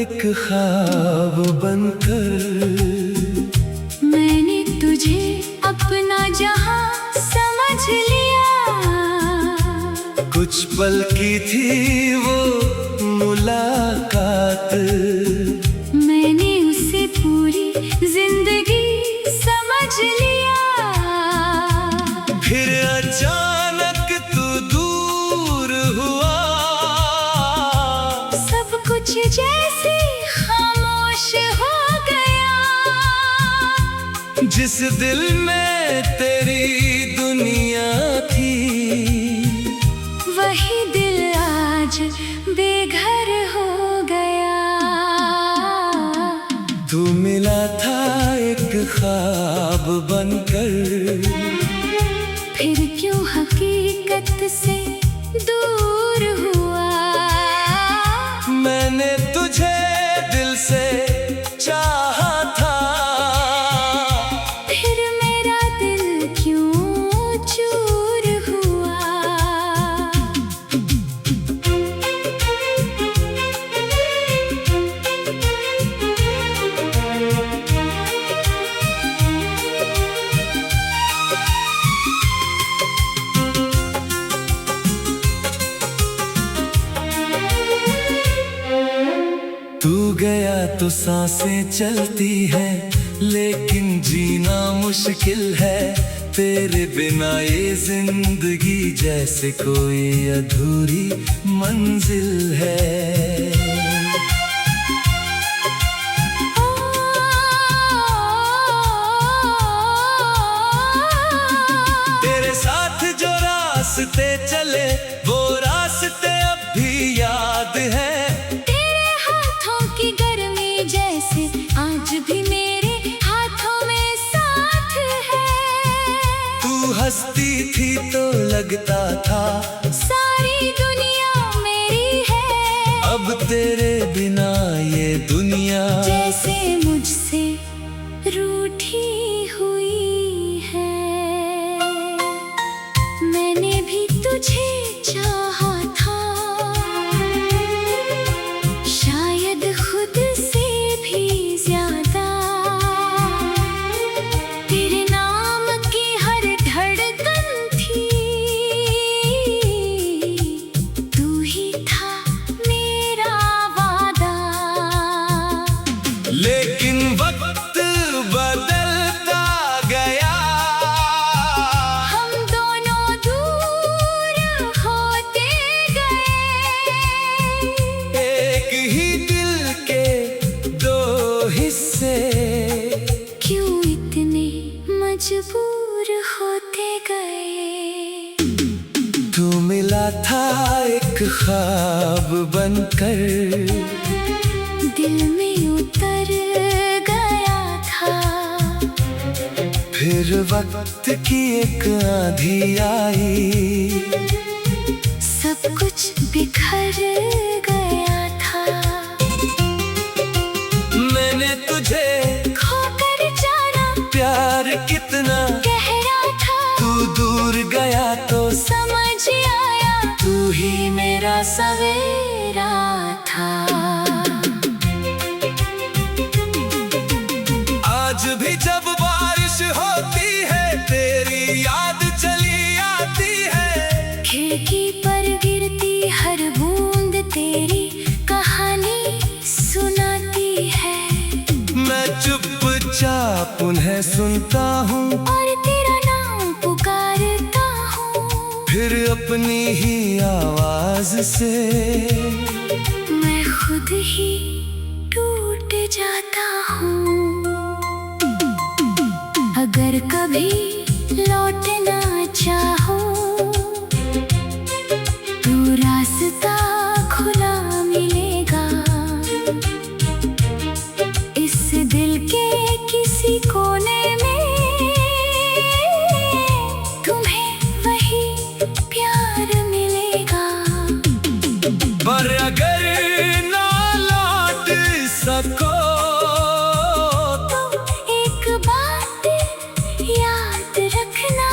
एक ख्वाब बनकर मैंने तुझे अपना जहां समझ लिया। कुछ पल की थी वो मुलाकात, मैंने उसे पूरी जिंदगी समझ लिया। फिर अचानक तू दूर हुआ, सब कुछ जैसे खामोश हो गया। जिस दिल में तेरी दुनिया थी, वही दिल आज बेघर हो गया। तू मिला था एक ख्वाब बनकर, फिर क्यों हकीकत से दूर हुआ। मैंने तुझे दिल से चाहा था, फिर मेरा दिल क्यों चूर हुआ। तू गया तो सांसें चलती है, लेकिन जीना मुश्किल है। तेरे बिना ये जिंदगी जैसे कोई अधूरी मंजिल है। तेरे साथ जो रास्ते चले, वो रास्ते अब भी याद है। जैसे आज भी मेरे हाथों में साथ है। तू हंसती थी तो लगता था सारी दुनिया मेरी है। अब तेरे बिना ये दुनिया जैसे मुझसे रूठी हुई है। मैंने भी तुझे चाहा था, शायद खुद से भी ज्यादा। तेरे नाम की हर धड़कन थी, तू ही था मेरा वादा। लेकिन वक्त बदलता गया, हम दोनों दूर होते गए। एक ही दिल के दो हिस्से, क्यों इतने मजबूर होते गए। तू मिला था एक ख्वाब बनकर, दिल में उतर गया था। फिर वक्त की एक आंधी आई, सब कुछ बिखर गया था। मैंने तुझे खोकर जाना प्यार कितना गहरा था। तू दूर गया तो समझ आया, तू ही मेरा सवेरा था। आज भी जब बारिश होती है, तेरी याद चली आती है। खिड़की पर गिरती हर बूंद तेरी कहानी सुनाती है। मैं चुपचाप उन्हें सुनता हूँ, और तेरा नाम पुकारता हूँ। फिर अपनी ही आवाज से मैं खुद ही टूट जाता हूँ। अगर कभी लौटना चाहो, तो रास्ता खुला मिलेगा। इस दिल के किसी कोने में तुम्हें वही प्यार मिलेगा। पर अगर ना लौट सको, एक बात याद रखना,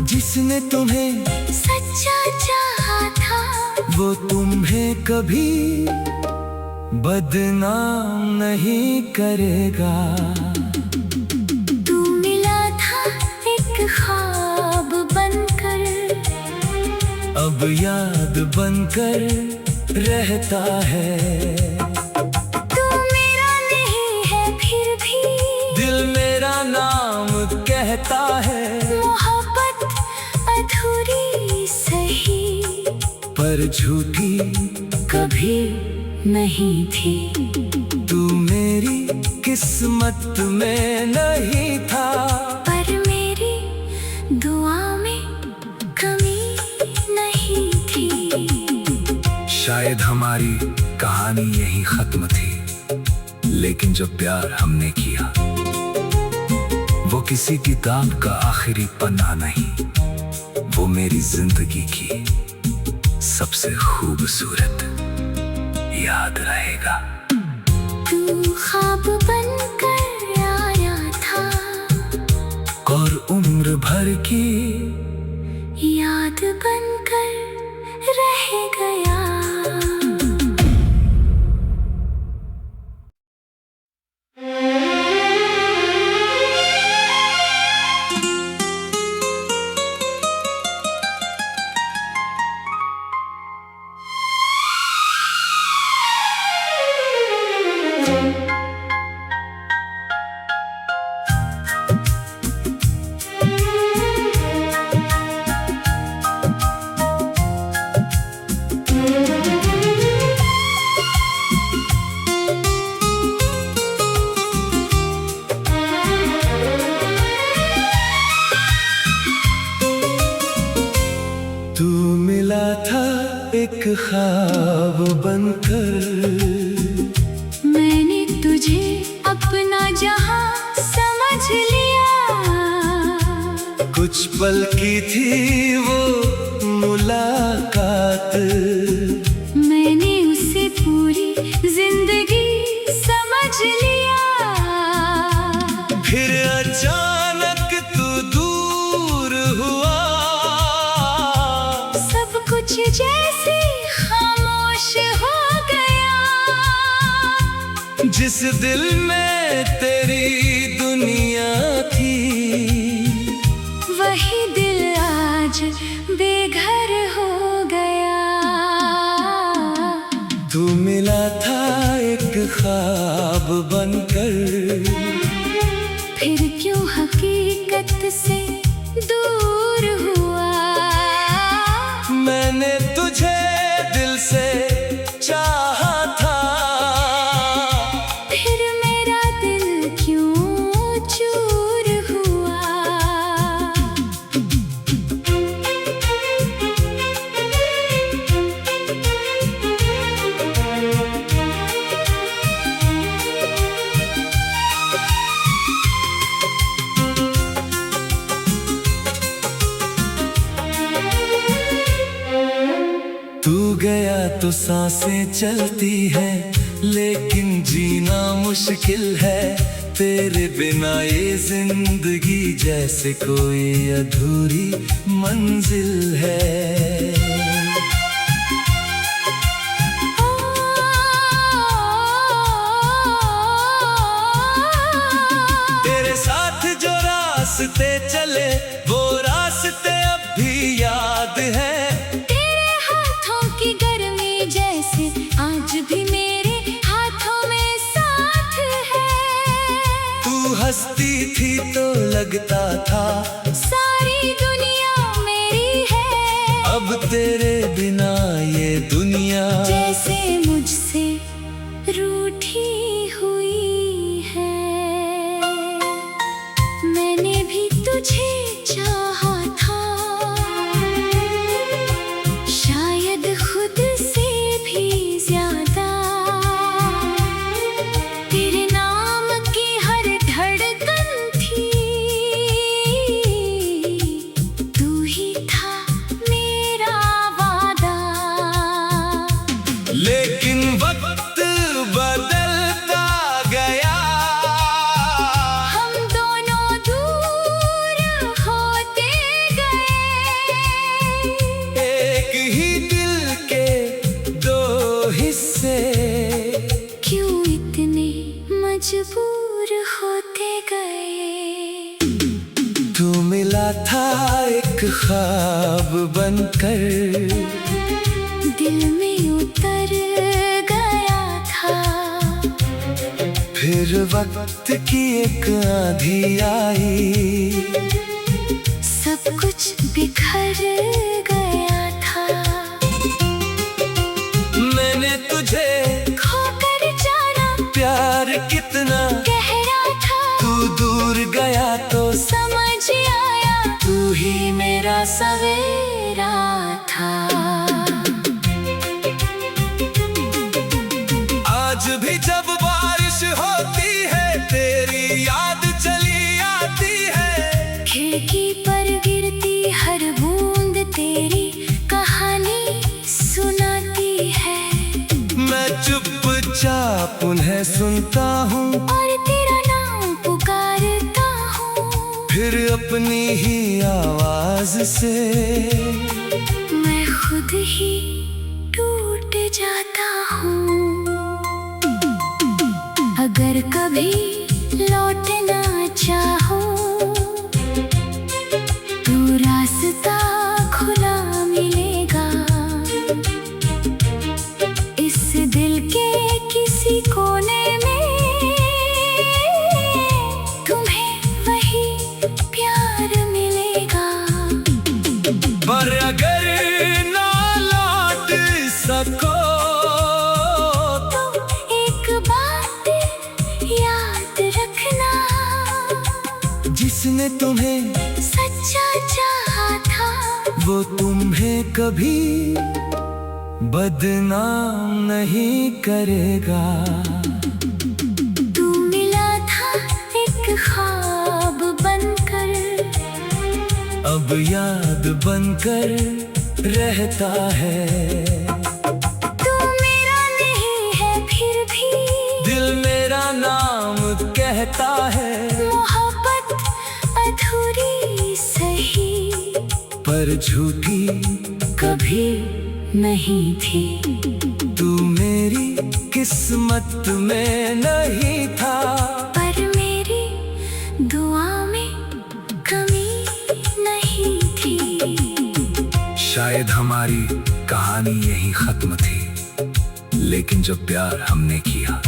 जिसने तुम्हें सच्चा चाहा था, वो तुम्हें कभी बदनाम नहीं करेगा। तू मिला था एक ख्वाब बनकर, अब याद बनकर रहता है। तू मेरा नहीं है फिर भी दिल मेरा नाम कहता है। मोहब्बत अधूरी सही पर झूठी कभी नहीं थी। तू मेरी किस्मत में नहीं था, पर मेरी दुआ में कमी नहीं थी। शायद हमारी कहानी यही खत्म थी, लेकिन जो प्यार हमने किया वो किसी किताब का आखिरी पन्ना नहीं, वो मेरी जिंदगी की सबसे खूबसूरत याद रहेगा। तू ख्वाब बनकर आया था और उम्र भर की याद बनकर रह गया। तू मिला था एक ख्वाब बनकर, मैंने तुझे अपना जहां समझ लिया। कुछ पल की थी वो मुलाकात, मैंने उसे पूरी जिंदगी समझ लिया। फिर अचानक तू दूर हुआ, सब कुछ जैसे खामोश हो गया। जिस दिल में तेरी दुनिया थी, वही दिल आज बेघर हो गया। तू मिला था एक ख्वाब बनकर, फिर क्यों हकीकत से दूर हुआ। मैंने तुझे दिल से चाहा था, फिर मेरा दिल क्यों चूर हुआ। तू गया तो सांसें चलती है, लेकिन जीना मुश्किल है। तेरे बिना ये जिंदगी जैसे कोई अधूरी मंजिल है। तेरे साथ जो रास्ते चले वो रास्ते अब भी याद है। तेरे हाथों की गर्मी जैसे आज भी मेरे हाथों में साथ है। तू हंसती थी तो लगता था सारी दुनिया मेरी है। अब तेरे बिना ये दुनिया जैसे मुझसे रूठी हुई है। मैंने भी तुझे चाहा था, शायद खुद से भी ज्यादा। तेरे नाम की हर धड़कन थी, तू ही था मेरा वादा। मिला था एक ख्वाब बनकर, दिल में उतर गया था। फिर वक्त की एक आंधी आई, सब कुछ बिखर गया था। मैंने तुझे खोकर जाना प्यार कितना गहरा था। तू दूर गया तो समझ आया तू ही मेरा सवेरा था। आज भी जब बारिश होती है तेरी याद चली आती है। खिड़की पर गिरती हर बूंद तेरी कहानी सुनाती है। मैं चुपचाप उन्हें सुनता हूँ और तेरा नाम पुकारता हूँ। फिर अपनी ही आवाज से मैं खुद ही टूट जाता हूँ। अगर कभी लौटना चाहो तो रास्ता खुला मिलेगा। इस दिल के किसी कोने में तुम्हें वही प्यार मिलेगा। पर अगर ना लौट सको तो एक बात याद रखना, जिसने तुम्हें सच्चा चाहा था वो तुम्हें कभी बदनाम नहीं करेगा। तू मिला था एक ख्वाब बनकर, अब याद बनकर रहता है। तू मेरा नहीं है फिर भी दिल मेरा नाम कहता है। मोहब्बत अधूरी सही पर झूठी कभी नहीं थी। तू मेरी किस्मत में नहीं था। पर मेरी दुआ में कमी नहीं थी। शायद हमारी कहानी यही खत्म थी, लेकिन जो प्यार हमने किया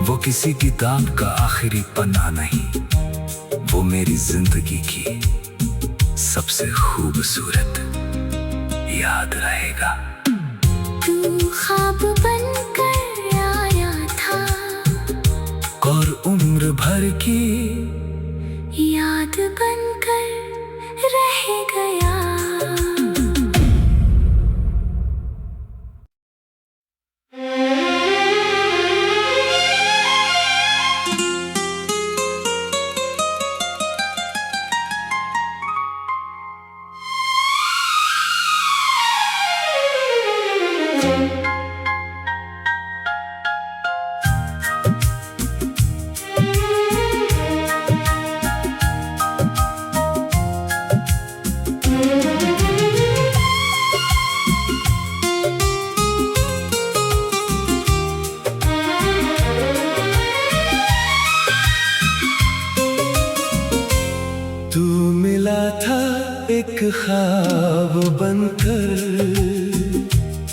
वो किसी किताब का आखिरी पन्ना नहीं, वो मेरी जिंदगी की सबसे खूबसूरत याद रहेगा। तू ख्वाब बनकर आया था और उम्र भर की याद बनकर रह गया। तू मिला था एक ख्वाब बनकर,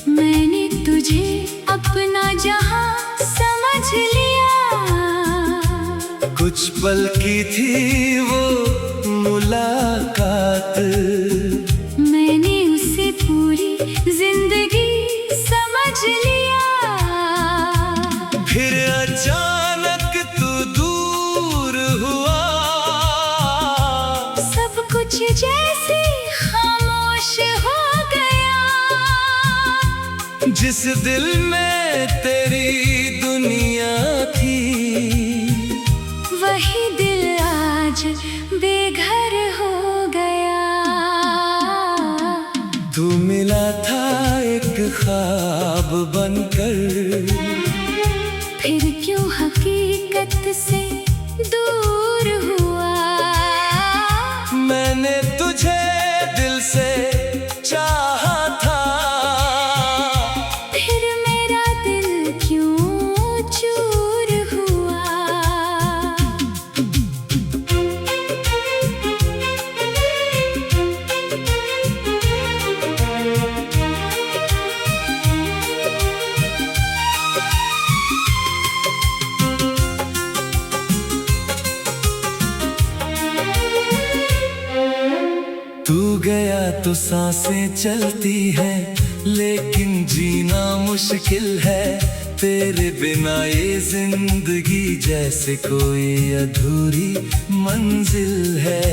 मैंने तुझे अपना जहां समझ लिया। कुछ पल की थी वो मुलाकात, मैंने उसे पूरी जिंदगी समझ लिया। फिर अचानक तू दूर हुआ। सब कुछ जैसे खामोश हो गया। जिस दिल में तेरी दुनिया थी वही दिल आज बेघर हो गया। तू मिला था एक ख्वाब बनकर, फिर क्यों हकीकत से दूर हुआ। मैंने तुझे दिल से चाहा था। फिर मेरा दिल क्यों चूर हुआ। गया तो सांसें चलती है, लेकिन जीना मुश्किल है। तेरे बिना ये जिंदगी जैसे कोई अधूरी मंजिल है।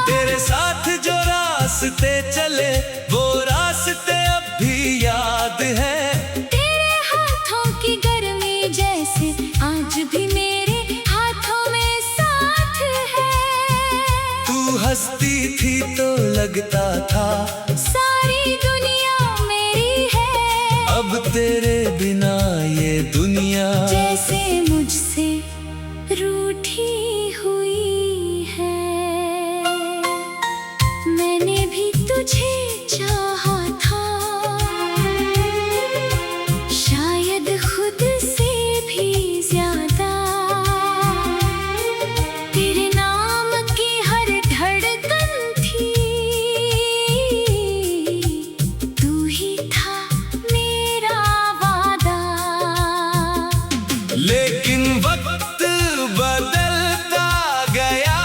तेरे साथ जो रास्ते चले वो रास्ते अब भी याद है। तेरे हाथों की गर्मी जैसे आज भी मेरे हाथों में साथ है। तू हंसती थी तो लगता था सारी दुनिया मेरी है। अब तेरे बिना ये दुनिया जैसे मुझसे रूठी हुई है। मैंने भी तुझे चाहा था, शायद खुद से भी ज्यादा। तेरे नाम की हर धड़कन थी, तू ही था मेरा वादा। लेकिन वक्त बदलता गया,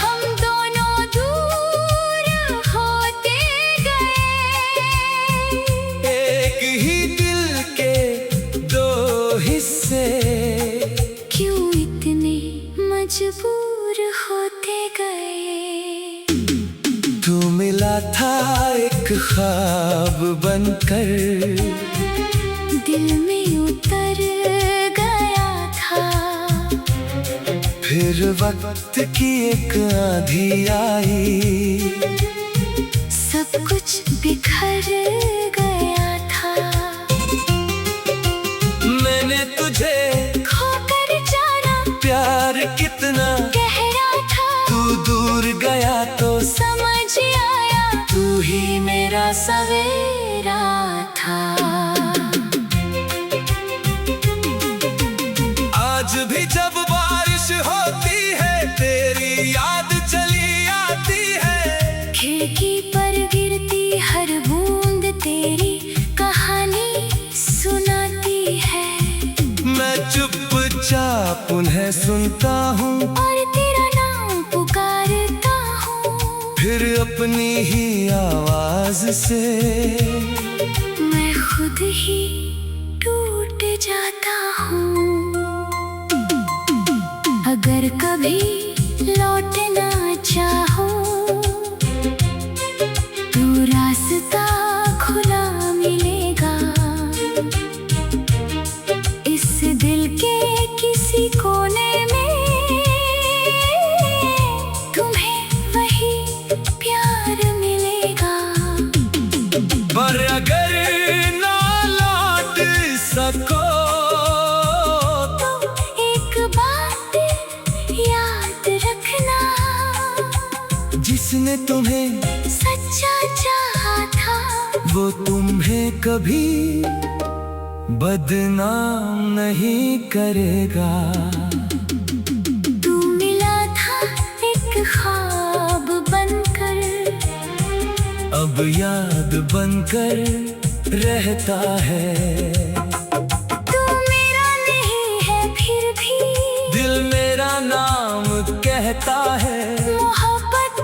हम दोनों दूर होते गए। एक ही दिल के दो हिस्से क्यों इतने मजबूर होते गए। तू मिला था एक ख्वाब बनकर, दिल में उतर गया था। फिर वक्त की एक आंधी आई, सब कुछ बिखर गया था। मैंने तुझे खोकर जाना प्यार कितना गहरा था। तू दूर गया तो समझ आया तू ही मेरा सवेरा था। आज भी जब बारिश होती है तेरी याद चली आती है। खिड़की पर गिरती हर बूंद तेरी कहानी सुनाती है। मैं चुपचाप उन्हें सुनता हूँ, और तेरा नाम पुकारता हूँ। फिर अपनी ही आवाज से मैं खुद ही टूट जाता हूँ। अगर कभी लौटना चाहो तो रास्ता खुला मिलेगा। इस दिल के किसी कोने में तुम्हें वही प्यार मिलेगा। पर अगर ना लौट सको तो एक बात याद रखना, जिसने तुम्हें सच्चा चाहा था वो तुम्हें कभी बदनाम नहीं करेगा। तू मिला था एक ख्वाब बनकर, अब याद बनकर रहता है। तू मेरा नहीं है फिर भी दिल मेरा नाम कहता है। मोहब्बत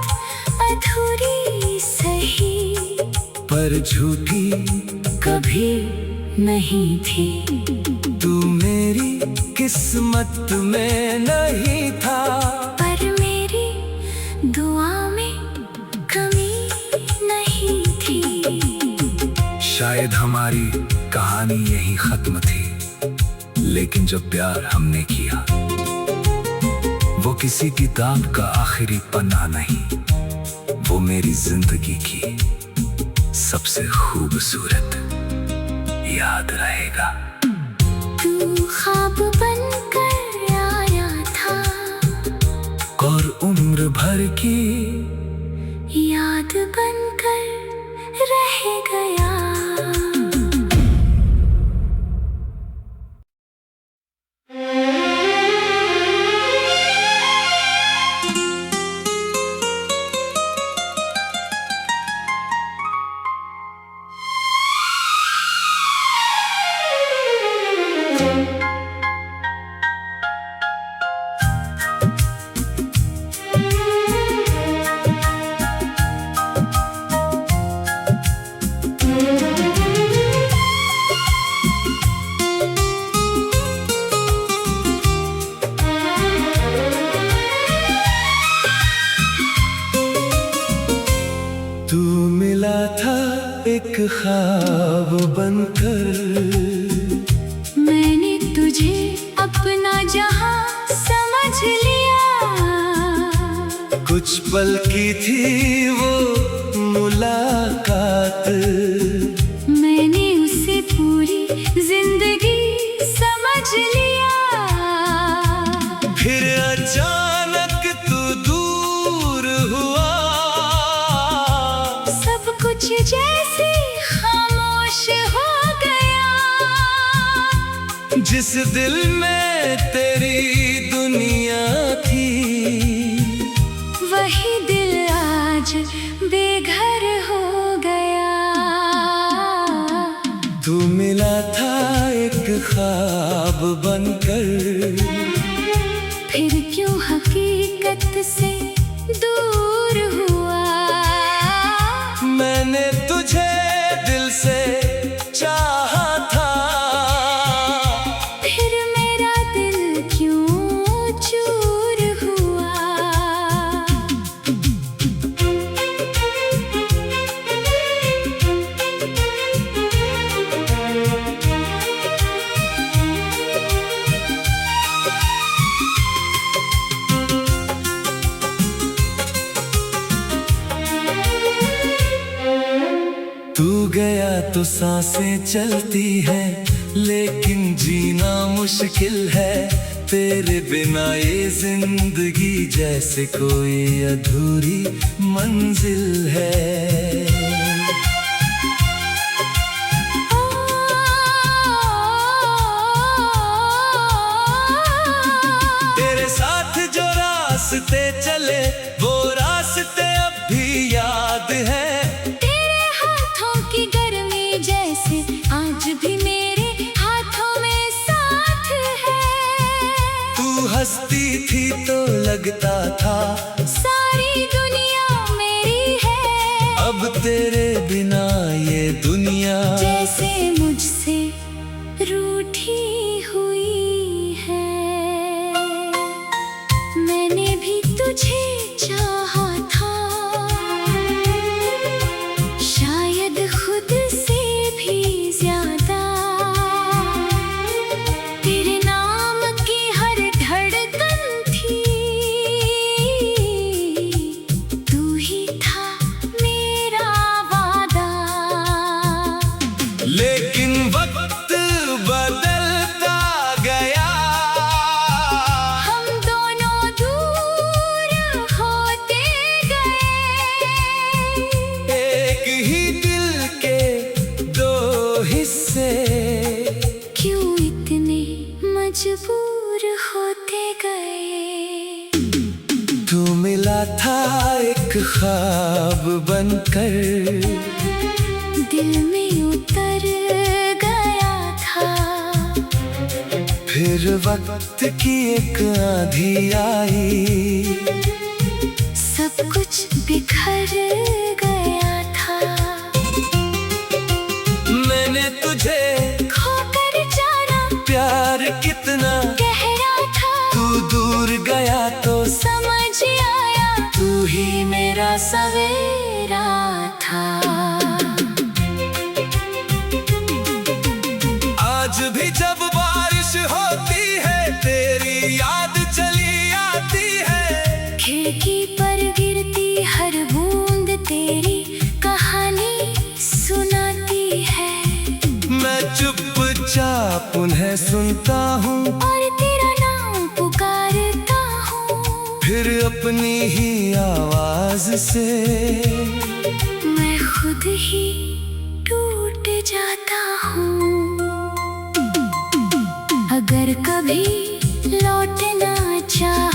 अधूरी सही पर झूठी कभी नहीं थी। तू मेरी किस्मत में नहीं था, पर मेरी दुआ में कमी नहीं थी। शायद हमारी कहानी यही खत्म थी, लेकिन जो प्यार हमने किया वो किसी किताब का आखिरी पन्ना नहीं, वो मेरी जिंदगी की सबसे खूबसूरत याद रहेगा। तू ख्वाब बनकर आया था और उम्र भर की याद बनकर रह गया। मिला था एक ख्वाब बनकर, मैंने तुझे अपना जहां समझ लिया। कुछ पल की थी वो मुलाकात, मैंने उसे पूरी जिंदगी समझ लिया। फिर अचानक तू दूर हुआ, सब कुछ जैसे खामोश हो गया। जिस दिल में तेरी दुनिया थी, वही दिल आज बेघर हो गया। तू मिला था एक ख्वाब बनकर, फिर क्यों हकीकत से दूर हुआ। मैंने तुझे दिल से चाहा था, फिर मेरा दिल क्यों चूर हुआ। तू गया तो सांसें चलती है, लेकिन जीना मुश्किल है। तेरे बिना ये जिंदगी जैसे कोई अधूरी मंजिल है। तेरे साथ जो रास्ते चले, वो रास्ते अब भी याद है। तेरे हाथों की गर्मी जैसे आज भी मेरे हाथों में साथ है। तू हंसती थी तो लगता था सारी दुनिया मेरी है। अब तेरे बिना ये दुनिया जैसे मुझसे रूठी हुई है। मैंने भी तुझे चाहा था, शायद खुद से भी ज्यादा। तेरे नाम की हर धड़कन थी, तू ही था मेरा वादा। लेकिन वक्त बदलता गया, हम दोनों दूर होते गए। एक ही दिल के दो हिस्से, क्यों इतने मजबूर होते गए। तू मिला था एक ख्वाब बनकर, दिल में उतर गया था। फिर वक्त की एक आंधी आई, सब कुछ बिखर गया था। मैंने तुझे खोकर जाना प्यार कितना गहरा था। तू दूर गया तो समझ आया, तू ही मेरा सवेरा था। आज भी जब बारिश होती है, तेरी याद चली आती है। खिड़की पर गिरती हर बूंद तेरी कहानी सुनाती है। मैं चुपचाप उन्हें सुनता हूँ, और तेरा नाम पुकारता हूँ। फिर अपनी ही आवाज से मैं खुद ही टूट जाता हूँ। अगर कभी लौटना चाहे